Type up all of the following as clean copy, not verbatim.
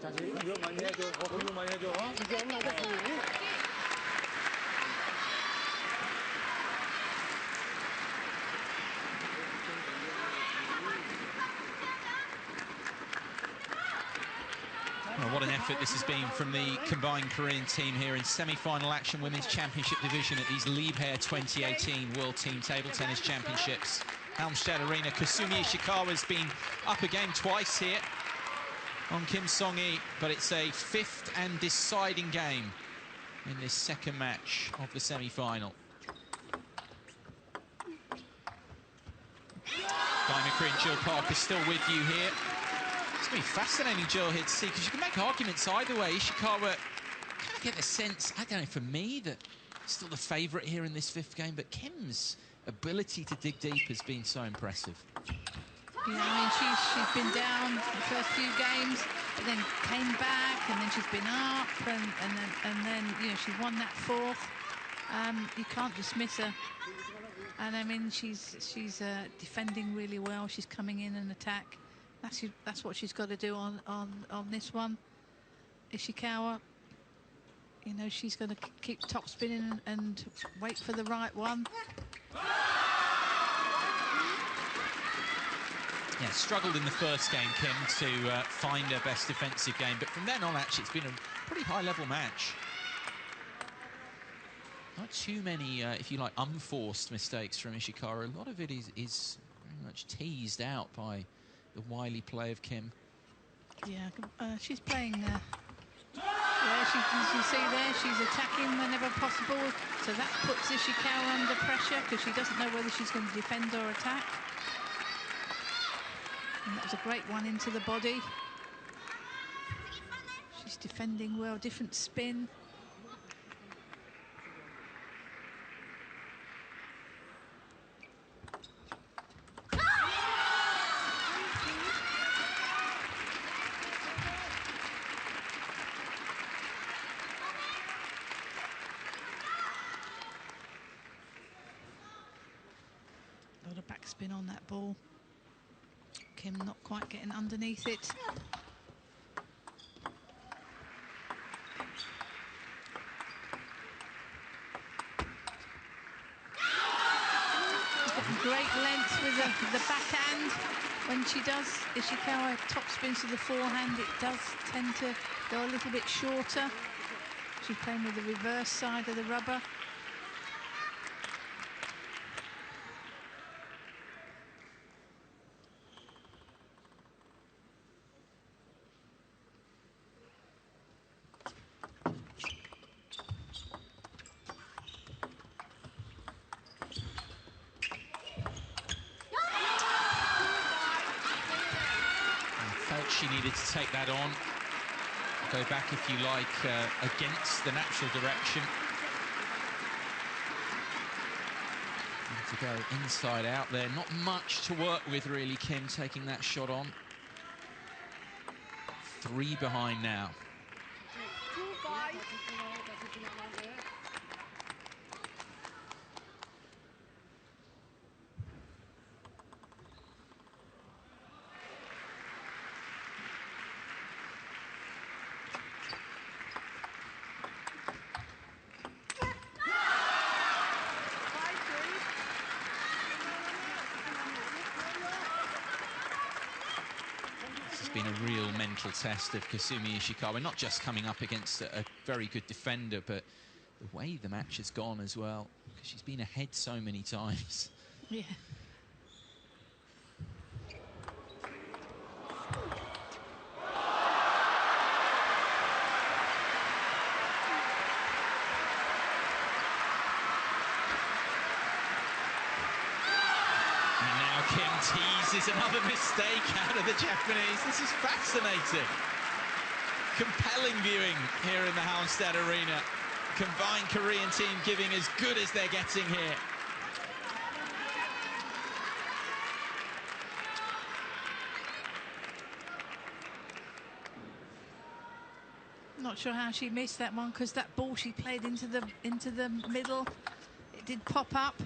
자세히 공격 많이 해줘. 공격 많이 해줘. Well, what an effort this has been from the combined Korean team here in semi-final action Women's Championship division at these Liebherr 2018 World Team Table Tennis Championships. Halmstad Arena, Kasumi Ishikawa's been up a game twice here on Kim Song-hee, but it's a fifth and deciding game in this second match of the semi-final. Guy McCree and Jill Parker still with you here. It's going to be fascinating, Jill, here to see, because you can make arguments either way. Ishikawa, kind of get the sense, I don't know, for me, that still the favourite here in this fifth game, but Kim's ability to dig deep has been so impressive. Yeah, I mean, she's been down the first few games, but then came back, and then she's been up, and then you know, she won that fourth. You can't dismiss her. And I mean, she's defending really well. She's coming in and attack. That's what she's got to do on this one. Ishikawa, you know, she's going to keep top spinning and wait for the right one. Yeah, struggled in the first game, Kim, to find her best defensive game, but from then on, actually, it's been a pretty high-level match. Not too many, if you like, unforced mistakes from Ishikawa. A lot of it is very much teased out by the wily play of Kim. Yeah, she's playing. Yeah, as you see there, she's attacking whenever possible. So that puts Ishikawa under pressure because she doesn't know whether she's going to defend or attack. And that was a great one into the body. She's defending well, different spin. A lot of backspin on that ball. Kim not quite getting underneath it. Great length with the backhand. When she does, Ishikawa top spins to the forehand, it does tend to go a little bit shorter. She's playing with the reverse side of the rubber. She needed to take that on, go back, if you like, against the natural direction. And to go inside out there, not much to work with really, Kim taking that shot on. 3 behind now. Been a real mental test of Kasumi Ishikawa, not just coming up against a very good defender, but the way the match has gone as well, because she's been ahead so many times. Yeah. Teases another mistake out of the Japanese. This is fascinating. Compelling viewing here in the Halmstad Arena. Combined Korean team giving as good as they're getting here. Not sure how she missed that one, because that ball she played into the middle, it did pop up.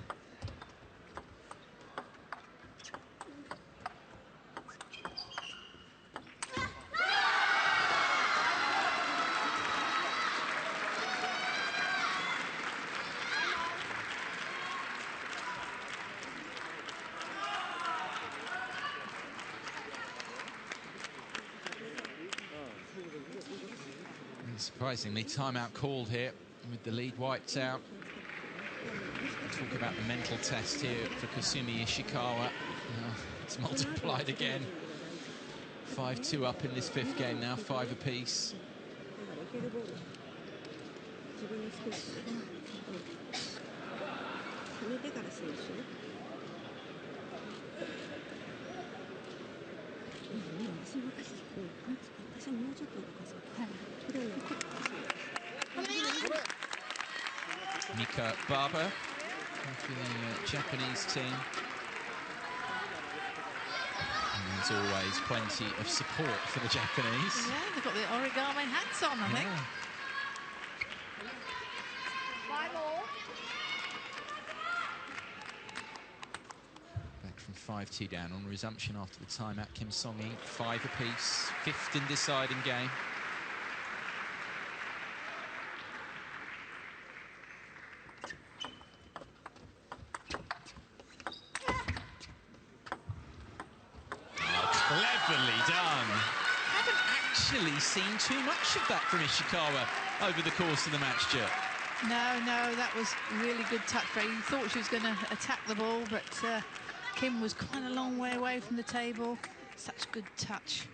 Surprisingly, timeout called here with the lead wiped out. Talk about the mental test here for Kasumi Ishikawa. It's multiplied again. 5-2 up in this fifth game now, 5 apiece. Mika Baba for the Japanese team. And there's always plenty of support for the Japanese. Yeah, they've got the origami hats on, I think. Back from 5-2 down on resumption after the timeout. Kim Song-hee, 5 apiece, fifth in deciding game. Cleverly done. Haven't actually seen too much of that from Ishikawa over the course of the match, Jill. No, that was really good touch. He thought she was going to attack the ball, but Kim was quite a long way away from the table. Such good touch.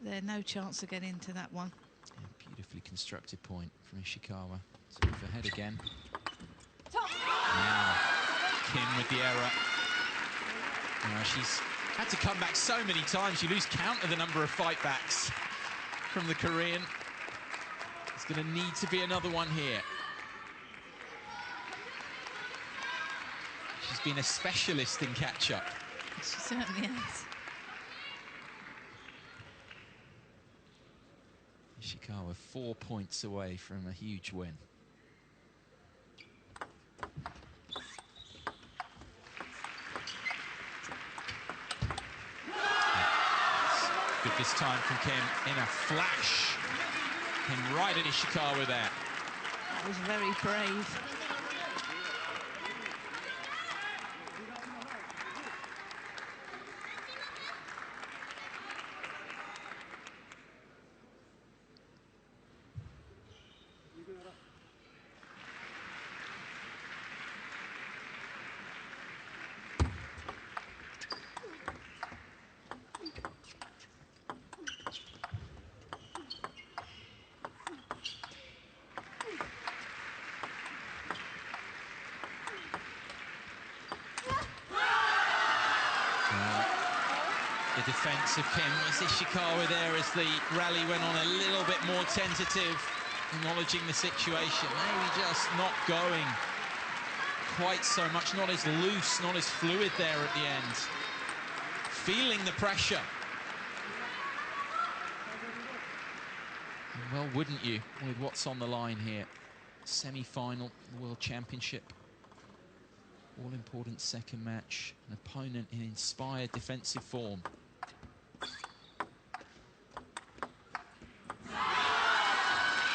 There's no chance to get into that one. Yeah, beautifully constructed point from Ishikawa. So overhead again. Now, Kim with the error. Now she's had to come back so many times. You lose count of the number of fight backs from the Korean. It's going to need to be another one here. She's been a specialist in catch-up. She certainly has. Ishikawa 4 points away from a huge win. Good this time from Kim in a flash. And right at Ishikawa there. That was very brave. The defence of Kim was Ishikawa there as the rally went on a little bit more tentative, acknowledging the situation. Maybe just not going quite so much, not as loose, not as fluid there at the end. Feeling the pressure. And well, wouldn't you, with what's on the line here? Semi-final, World Championship. All-important second match. An opponent in inspired defensive form.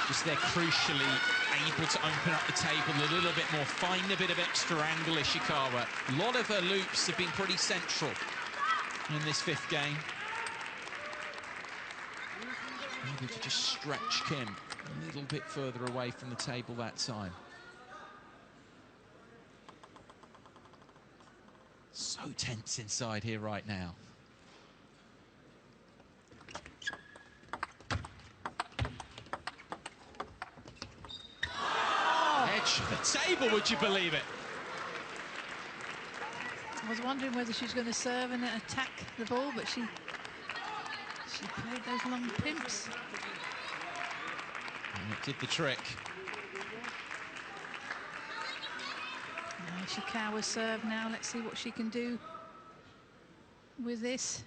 Just there crucially able to open up the table a little bit more, find a bit of extra angle, Ishikawa. A lot of her loops have been pretty central in this fifth game. Able to just stretch Kim a little bit further away from the table that time. So tense inside here right now. Edge of the table, would you believe it? I was wondering whether she was going to serve and attack the ball, but she played those long pimps. And it did the trick. Ishikawa serve now. Let's see what she can do with this.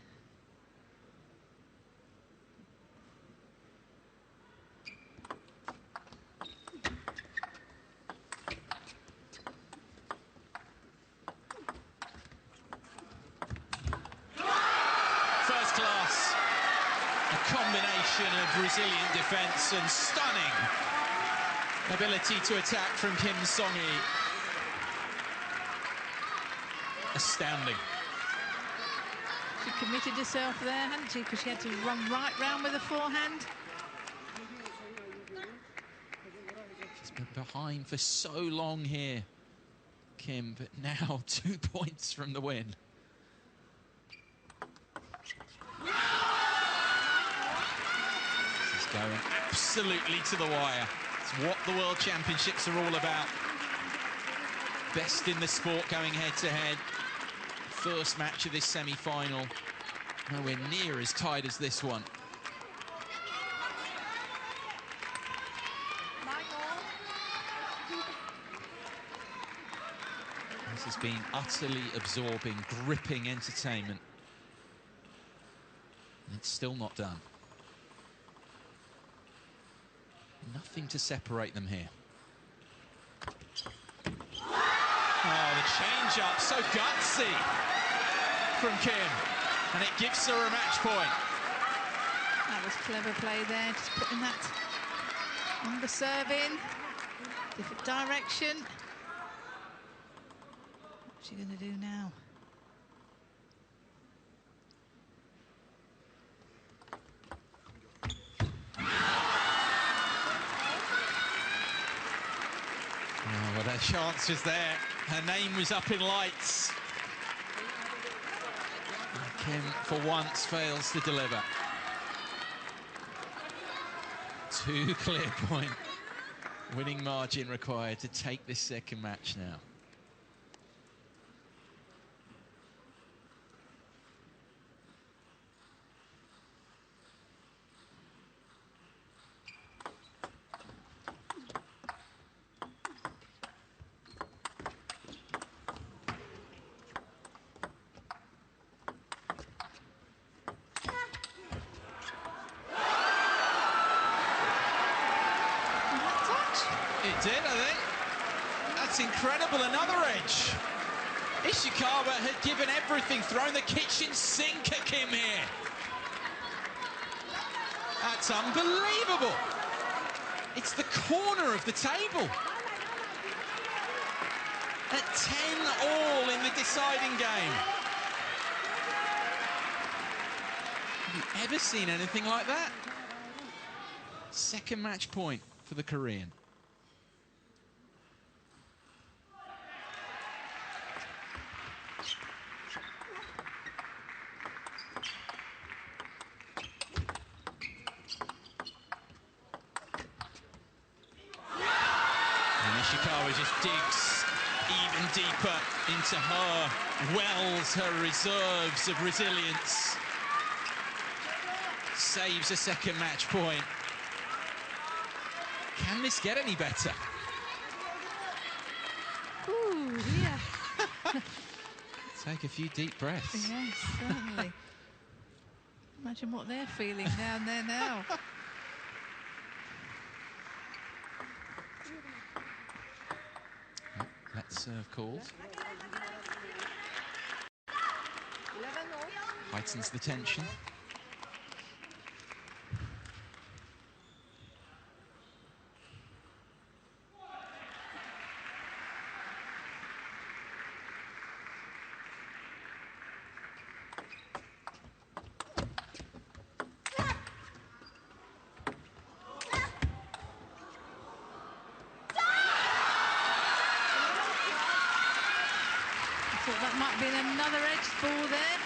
First class. A combination of resilient defense and stunning ability to attack from Kim Song-hee. Astounding. She committed herself there, hadn't she? Because she had to run right round with a forehand. behind for so long here, Kim, but now 2 points from the win. This is going absolutely to the wire. It's what the World Championships are all about. Best in the sport going head-to-head. First match of this semi-final. Nowhere near as tight as this one. This has been utterly absorbing, gripping entertainment. And it's still not done. Nothing to separate them here. Oh, the change-up, so gutsy from Kim. And it gives her a match point. That was clever play there, just putting that on the serve in. Different direction. What's she going to do now? Oh, well, her chance was there. Her name was up in lights. Kim, for once, fails to deliver. 2 clear point. Winning margin required to take this second match now. It did, I think. That's incredible, another edge. Ishikawa had given everything, thrown the kitchen sink at Kim here. That's unbelievable. It's the corner of the table. At 10-all in the deciding game. Have you ever seen anything like that? Second match point for the Korean. Ishikawa just digs even deeper into her wells, her reserves of resilience. Saves a second match point. Can this get any better? Ooh, yeah. Take a few deep breaths. Yes, certainly. Imagine what they're feeling down there now. Let's serve called. Heightens the tension. Thought that might have been another edge ball there.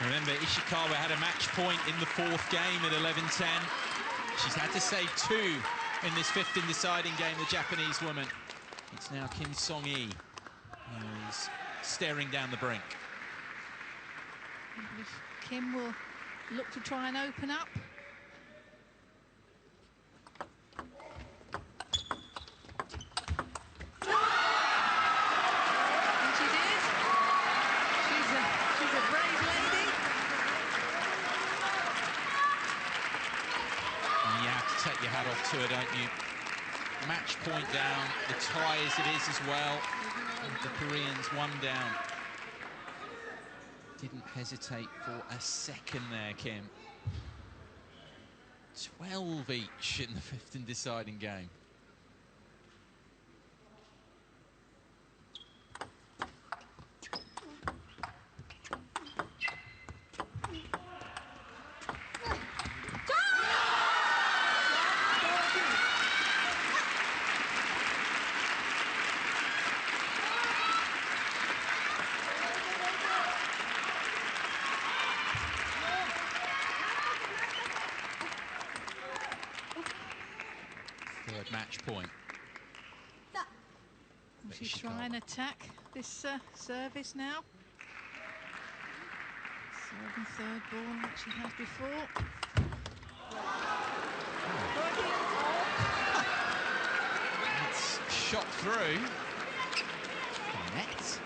Remember, Ishikawa had a match point in the 4th game at 11-10. She's had to save 2 in this 5th and deciding game, the Japanese woman. It's now Kim Song-hee who's staring down the brink. If Kim will look to try and open up. Take your hat off to her, don't you? Match point down, the tie as it is as well. And the Koreans 1 down. Didn't hesitate for a second there, Kim. 12 each in the 5th and deciding game. match point. She's trying and attack this service now. Serve and third ball that she has before. It's shot through. Net.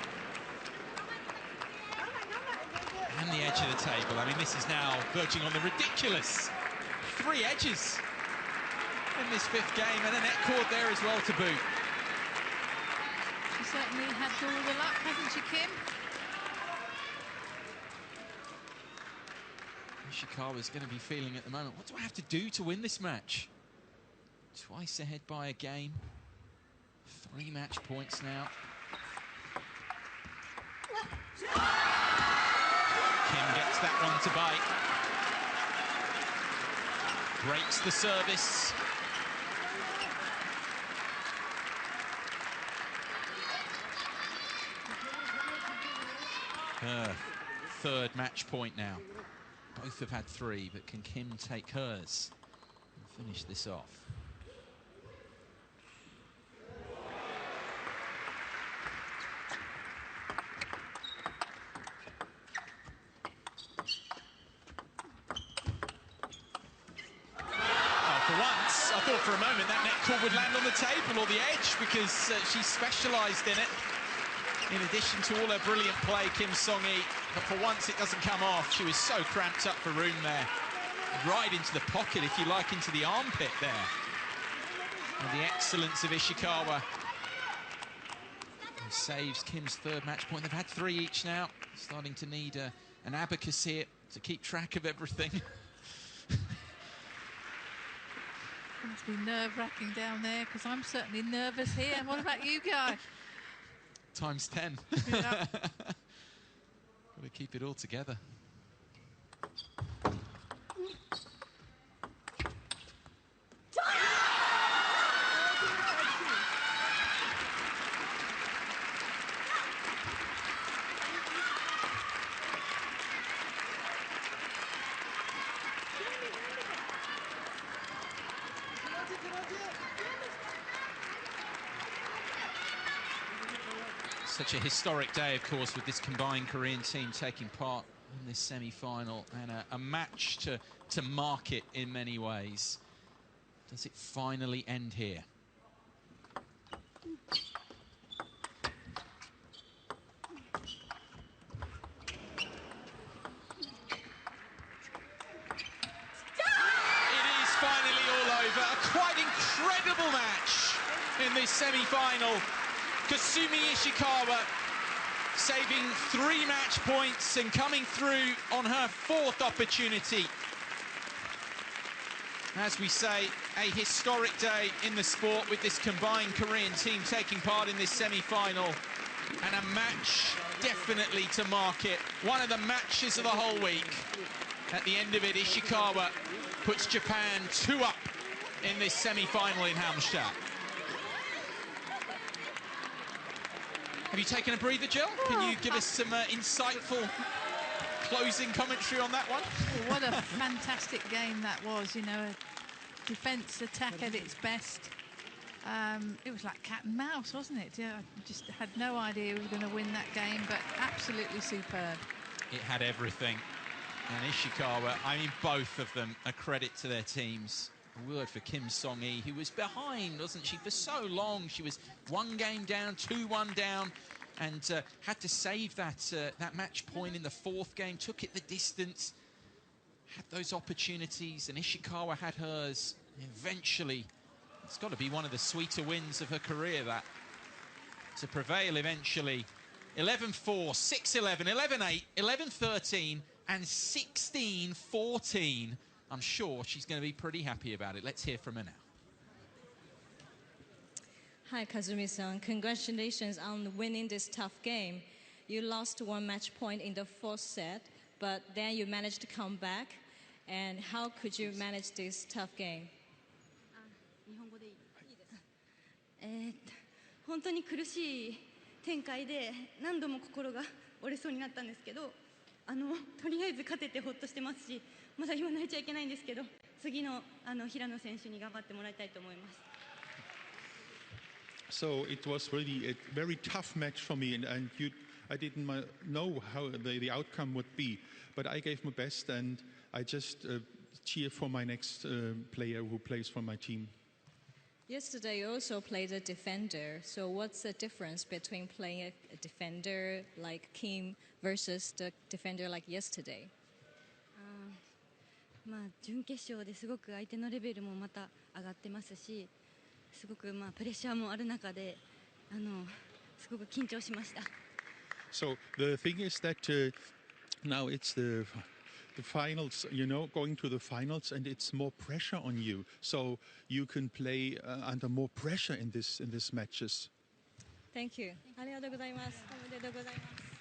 And the edge of the table. I mean, this is now verging on the ridiculous. 3 edges in this 5th game, and a net cord there as well to boot. She certainly had all the luck, hasn't she, Kim? Ishikawa's going to be feeling at the moment, what do I have to do to win this match? Twice ahead by a game. 3 match points now. Kim gets that one to bite. Breaks the service. Her 3rd match point now. Both have had 3, but can Kim take hers and finish this off? For once, I thought for a moment that net cord would land on the table or the edge, because she specialised in it. In addition to all her brilliant play, Kim Song-hee, but for once it doesn't come off. She was so cramped up for room there. Right into the pocket, if you like, into the armpit there. And the excellence of Ishikawa, who saves Kim's 3rd match point. They've had 3 each now. Starting to need an abacus here to keep track of everything. It must be nerve-wracking down there, because I'm certainly nervous here. What about you guys? Times 10. Yeah. Got to keep it all together. Such a historic day, of course, with this combined Korean team taking part in this semi-final, and a match to mark it in many ways. Does it finally end here? It is finally all over. A quite incredible match in this semi-final. Kasumi Ishikawa saving 3 match points and coming through on her 4th opportunity. As we say, a historic day in the sport with this combined Korean team taking part in this semi-final, and a match definitely to mark it. One of the matches of the whole week. At the end of it, Ishikawa puts Japan 2 up in this semi-final in Halmstad. Have you taken a breather, Jill? Can you give us some insightful closing commentary on that one? Oh, what a fantastic game that was, you know, a defence attack at its best. It was like cat and mouse, wasn't it? Yeah, I just had no idea we were going to win that game, but absolutely superb. It had everything. And Ishikawa, I mean, both of them, a credit to their teams. A word for Kim Song-hee, who was behind, wasn't she, for so long. She was 1 game down, 2-1 down, and had to save that that match point in the 4th game, took it the distance, had those opportunities, and Ishikawa had hers. Eventually, it's got to be one of the sweeter wins of her career, that, to prevail eventually. 11-4, 6-11, 11-8, 11-13, and 16-14. I'm sure she's going to be pretty happy about it. Let's hear from her now. Hi, Kazumi-san. Congratulations on winning this tough game. You lost 1 match point in the 4th set, but then you managed to come back. And how could you manage this tough game? 本当に苦しい展開で何度も心が折れそうになったんですけど、とりあえず勝ててほっとしてますし、まだ言わないちゃいけないんですけど、次の平野選手に頑張ってもらいたいと思います。So it was really a very tough match for me, and I didn't know how the outcome would be. But I gave my best, and I just cheer for my next player who plays for my team. Yesterday you also played a defender. So what's the difference between playing a defender like Kim versus the defender like yesterday? まあ、準決勝ですごく相手のレベルもまた上がってますし、すごくまあプレッシャーもある中で、すごく緊張しました。So the thing is that now it's the finals, you know, going to the finals, and it's more pressure on you. So you can play under more pressure in this matches. Thank you. ありがとうございます。おめでとうございます。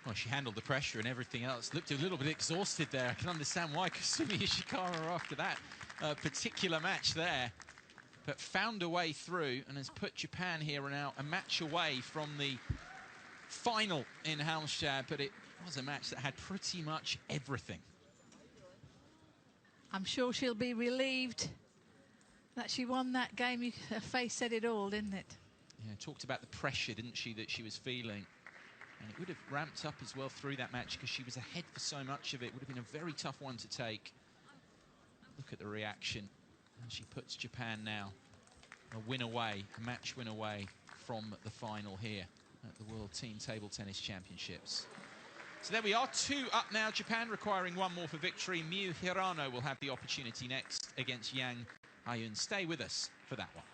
Well, she handled the pressure and everything else. Looked a little bit exhausted there. I can understand why Kasumi Ishikawa after that particular match there. But found a way through and has put Japan here now a match away from the final in Halmstad. But it was a match that had pretty much everything. I'm sure she'll be relieved that she won that game. Her face said it all, didn't it? Yeah, talked about the pressure, didn't she, that she was feeling. And it would have ramped up as well through that match because she was ahead for so much of it. Would have been a very tough one to take. Look at the reaction. And she puts Japan now a win away, a match win away from the final here at the World Team Table Tennis Championships. So there we are, 2 up now. Japan requiring 1 more for victory. Miu Hirano will have the opportunity next against Yang Ayun. Stay with us for that one.